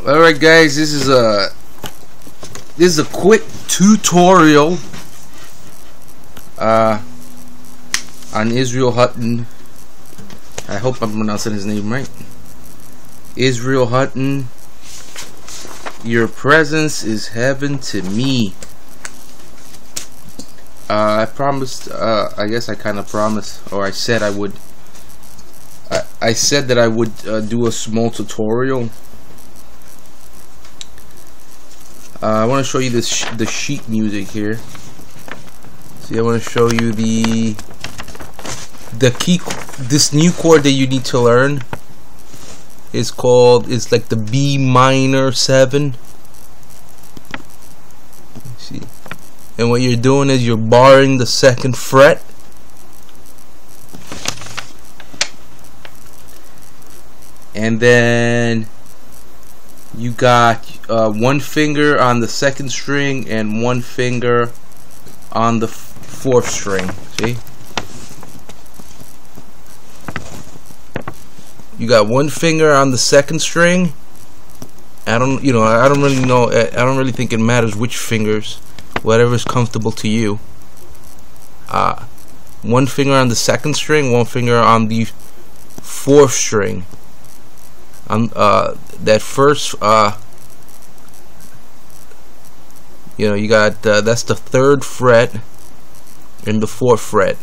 Alright guys, this is a quick tutorial on Israel Houghton. I hope I'm pronouncing his name right. Israel Houghton. Your presence is heaven to me. I promised, I guess I kind of promised, or I said I would. I said that I would do a small tutorial. I want to show you the sheet music here. See, I want to show you the key. This new chord that you need to learn is called. It's like the B minor 7. See, and what you're doing is you're barring the 2nd fret. And then you got one finger on the 2nd string and one finger on the 4th string. See? You got one finger on the 2nd string. I don't really know. I don't really think it matters which fingers, whatever's comfortable to you. One finger on the 2nd string, one finger on the 4th string. That first, you got that's the 3rd fret and the 4th fret,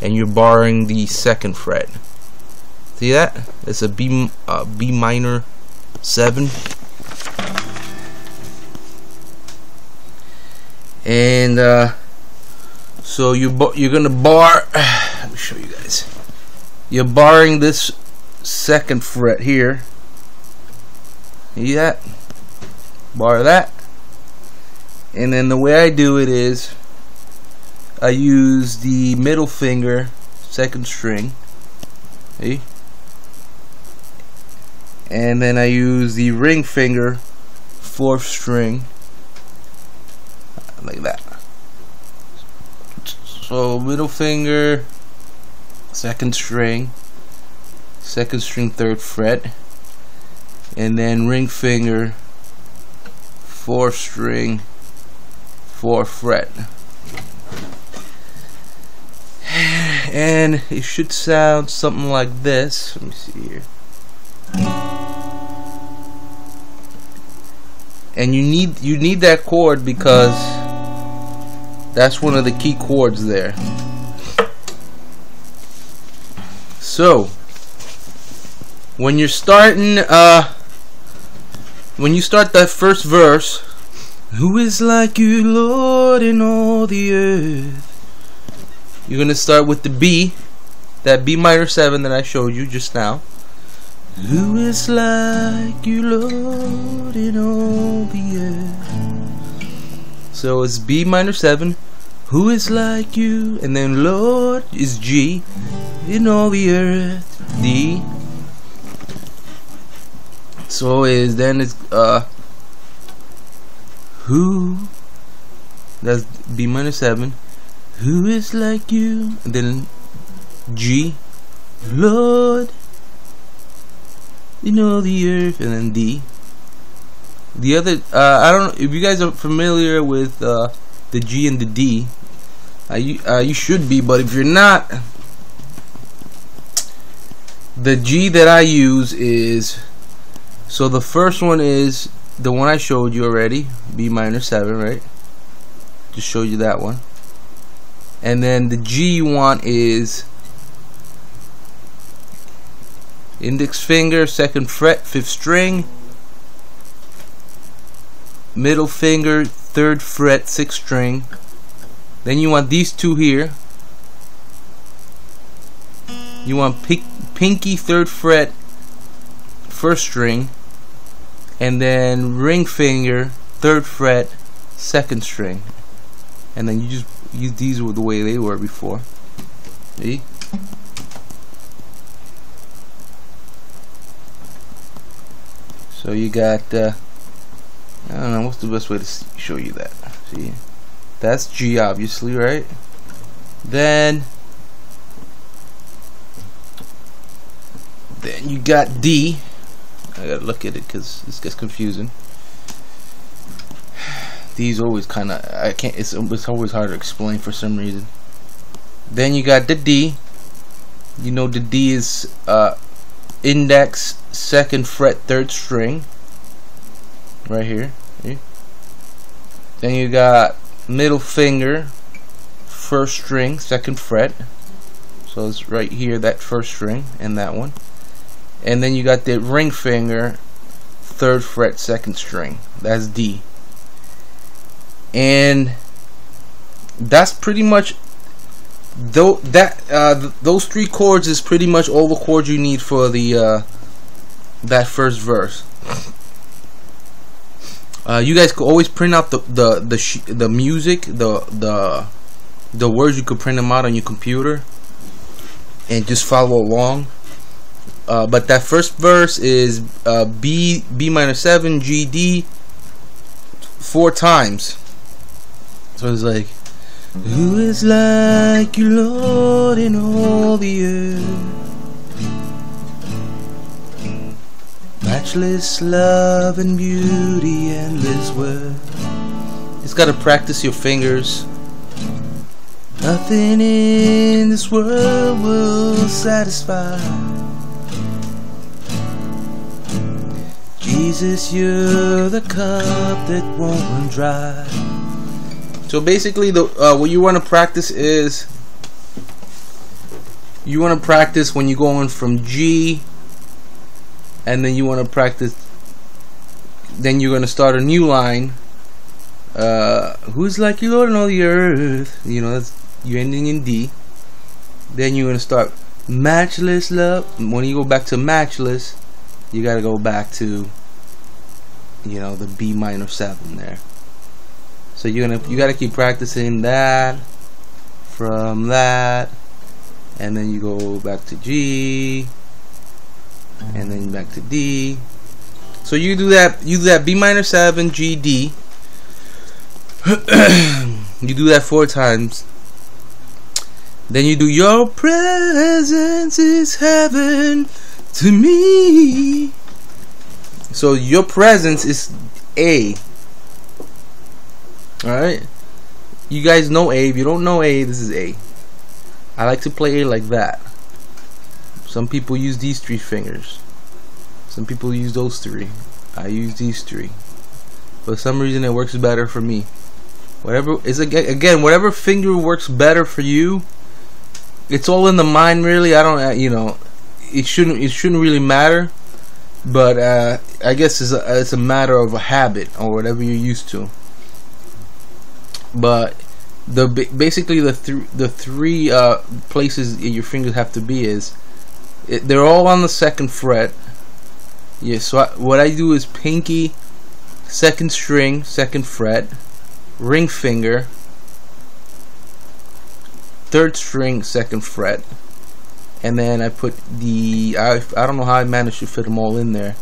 and you're barring the 2nd fret. See that? It's a B minor 7, and so you're gonna bar. Let me show you guys. You're barring this 2nd fret here. See that? Bar that. And then the way I do it is I use the middle finger 2nd string. See? And then I use the ring finger 4th string, like that. So middle finger 2nd string, 2nd string 3rd fret, and then ring finger 4th string 4th fret, and it should sound something like this. Let me see here. And you need that chord because that's one of the key chords there. So when you're starting, when you start that first verse, who is like you, Lord, in all the earth? You're gonna start with the B, that B minor 7 that I showed you just now. Who is like you, Lord, in all the earth? So it's B minor 7. Who is like you? And then Lord is G, in all the earth, D. So then it's who, that's B minor 7. Who is like you? And then G, Lord, in all the earth, and then D. The other, I don't know if you guys are familiar with the G and the D. You should be, but if you're not, the G that I use is, so the first one is the one I showed you already, B minor 7, right? Just showed you that one. And then the G you want is index finger 2nd fret 5th string, middle finger 3rd fret 6th string. Then you want these two here. You want pinky 3rd fret 1st string, and then ring finger 3rd fret 2nd string, and then you just use these the way they were before. See? So you got I don't know what's the best way to show you that. See, that's G, obviously, right? Then you got D. I gotta look at it because this gets confusing. These always kind of, I can't, it's always hard to explain for some reason. Then you got the D. You know the D is index, 2nd fret, 3rd string. Right here. See? Then you got middle finger, 1st string, 2nd fret. So it's right here, that 1st string, and that one. And then you got the ring finger, 3rd fret, 2nd string. That's D. And that's pretty much those 3 chords is pretty much all the chords you need for the that first verse. You guys could always print out the music, the words. You could print them out on your computer and just follow along. But that first verse is B minor 7 G D 4 times. So it's like, who is like you, Lord, in all the earth? Matchless love and beauty, endless worth. It's gotta practice your fingers. Nothing in this world will satisfy. Jesus, you're the cup that won't run dry. So basically, what you want to practice is, you want to practice when you're going from G, and then you want to practice, then you're going to start a new line. Who's like you, Lord, in all the earth? You know, that's you ending in D. Then you're going to start matchless love. When you go back to matchless, you got to go back to, you know, the B minor 7 there. So you gotta keep practicing that from that, and then you go back to G, and then back to D. So you do that B minor 7 G D. You do that 4 times. Then you do your presence is heaven to me. So your presence is A. Alright, you guys know A. If you don't know A, this is A. I like to play A like that. Some people use these 3 fingers. Some people use those 3. I use these 3. For some reason, it works better for me. Whatever is again, whatever finger works better for you. It's all in the mind, really. I don't, you know, it shouldn't really matter. But I guess it's a matter of a habit or whatever you're used to. But basically the three places your fingers have to be is they're all on the 2nd fret. Yeah. So what I do is pinky, 2nd string, 2nd fret, ring finger, 3rd string, 2nd fret, and then I put I don't know how I managed to fit them all in there,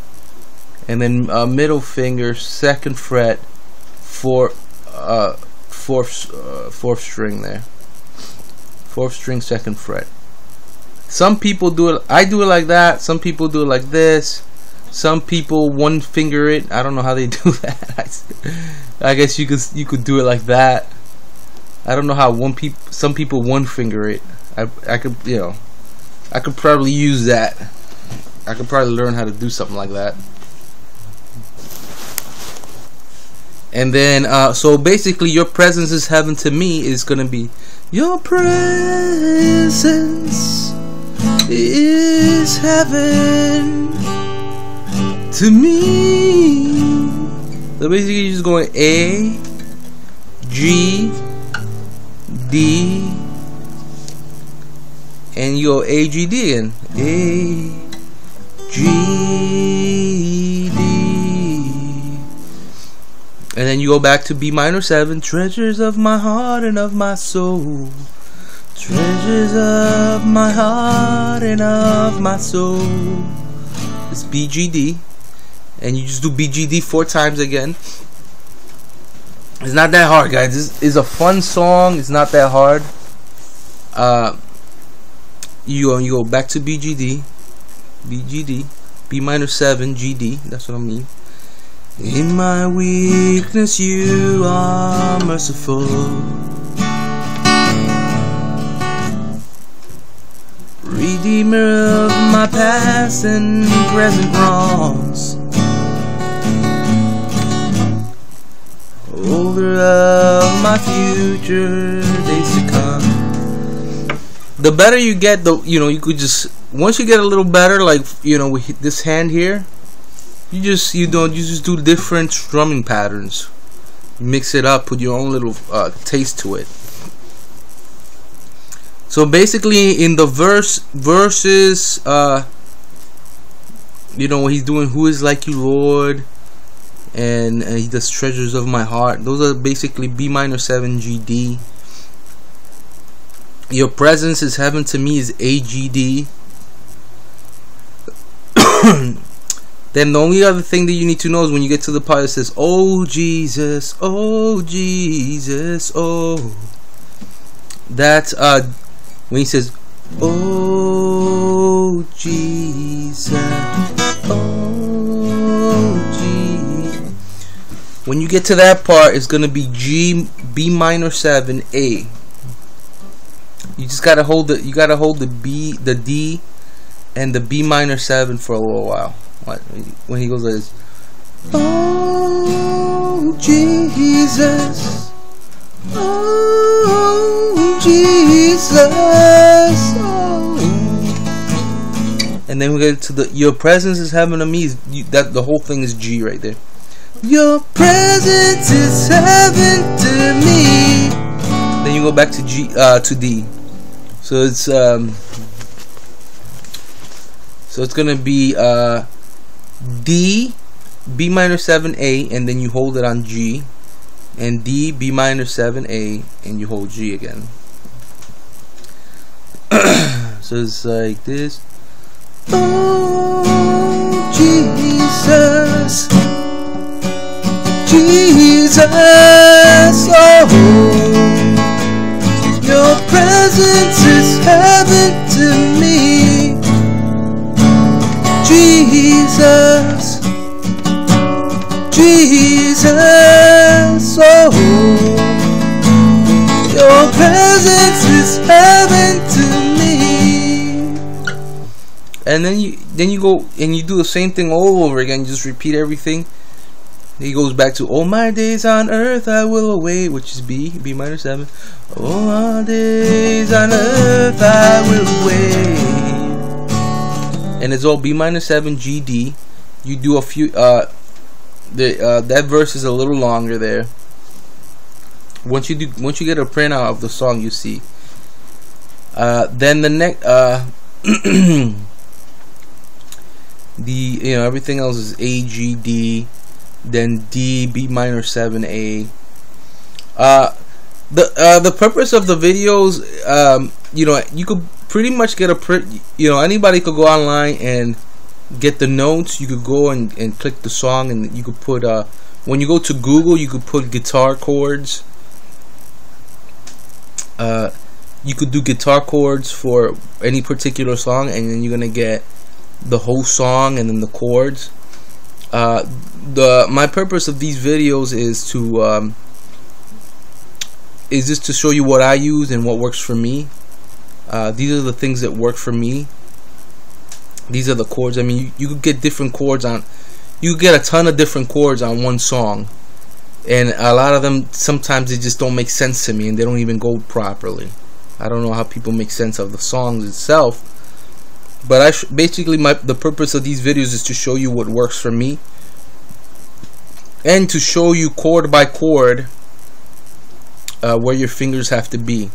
and then middle finger, 2nd fret, 4th string there, 4th string, 2nd fret. Some people do it, I do it like that. Some people do it like this. Some people one finger it. I don't know how they do that. I guess you could do it like that. I don't know how some people one finger it. I could, you know, I could probably use that. I could probably learn how to do something like that. And then, so basically, your presence is heaven to me is gonna be, your presence is heaven to me. So basically, you're just going A, G, D, and you go A, G, D again. A, G, D. And then you go back to B minor 7. Treasures of my heart and of my soul. Treasures of my heart and of my soul. It's B, G, D. And you just do B, G, D 4 times again. It's not that hard, guys. This is a fun song. It's not that hard. You go back to B, G, D. B, G, D. B minor 7 G D. That's what I mean. In my weakness you are merciful. Redeemer of my past and present wrongs. Holder of my future days to come. The better you get, you could just, once you get a little better, like, with this hand here, you just do different strumming patterns. Mix it up, put your own little taste to it. So basically, in the verses, when he's doing "Who is like you, Lord," and he does "Treasures of my heart." Those are basically B minor 7 G D. Your presence is heaven to me is A G D. Then the only other thing that you need to know is when you get to the part that says, "Oh Jesus, oh Jesus, oh." That's when he says, "Oh Jesus, oh Jesus." When you get to that part, it's gonna be B minor 7 A. You just gotta hold the B, the D, and the B minor 7 for a little while. When he goes like this, "Oh Jesus, oh Jesus, oh." And then we get to the "Your presence is heaven to me." That the whole thing is G right there. Your presence is heaven to me. Then you go back to G to D. So it's gonna be D, B minor 7 A, and then you hold it on G, and D, B minor 7 A, and you hold G again. So it's like this. Oh Jesus, Jesus, oh, your presence is heaven to me. Jesus, Jesus, oh, your presence is heaven to me. And then you go and you do the same thing all over again. You just repeat everything. He goes back to "All my days on earth I will await," which is B minor 7. All my days on earth I will wait. And it's all B minor 7 G D. You do a few that verse is a little longer there. Once you get a printout of the song, you see. Then the next everything else is A G D, then D B minor 7 A. The purpose of the videos, you could pretty much get anybody could go online and get the notes. You could go and click the song, and you could put when you go to Google, you could put guitar chords. You could do guitar chords for any particular song, and then you're gonna get the whole song and then the chords. My purpose of these videos is just to show you what I use and what works for me. These are the things that work for me. These are the chords. I mean, you could get different chords on. You could get a ton of different chords on one song, and a lot of them sometimes they just don't make sense to me, and they don't even go properly. I don't know how people make sense of the songs itself, but basically the purpose of these videos is to show you what works for me, and to show you chord by chord where your fingers have to be.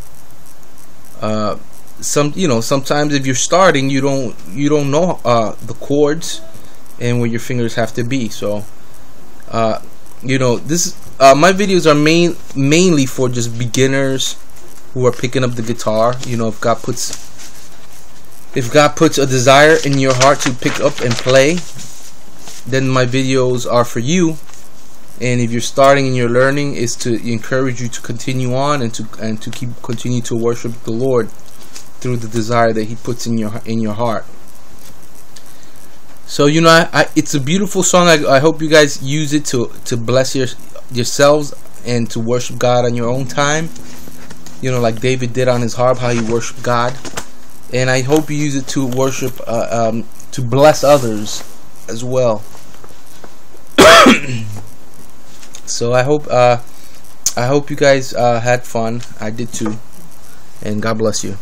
Sometimes if you're starting, you don't know the chords and where your fingers have to be. So this my videos are mainly for just beginners who are picking up the guitar. If God puts a desire in your heart to pick up and play, then my videos are for you. And if you're starting and you're learning, is to encourage you to continue on and to continue to worship the Lord through the desire that He puts in your heart. So you know, it's a beautiful song. I hope you guys use it to bless yourselves and to worship God on your own time. You know, like David did on his harp, how he worshiped God. And I hope you use it to worship, to bless others as well. So I hope you guys had fun. I did too. And God bless you.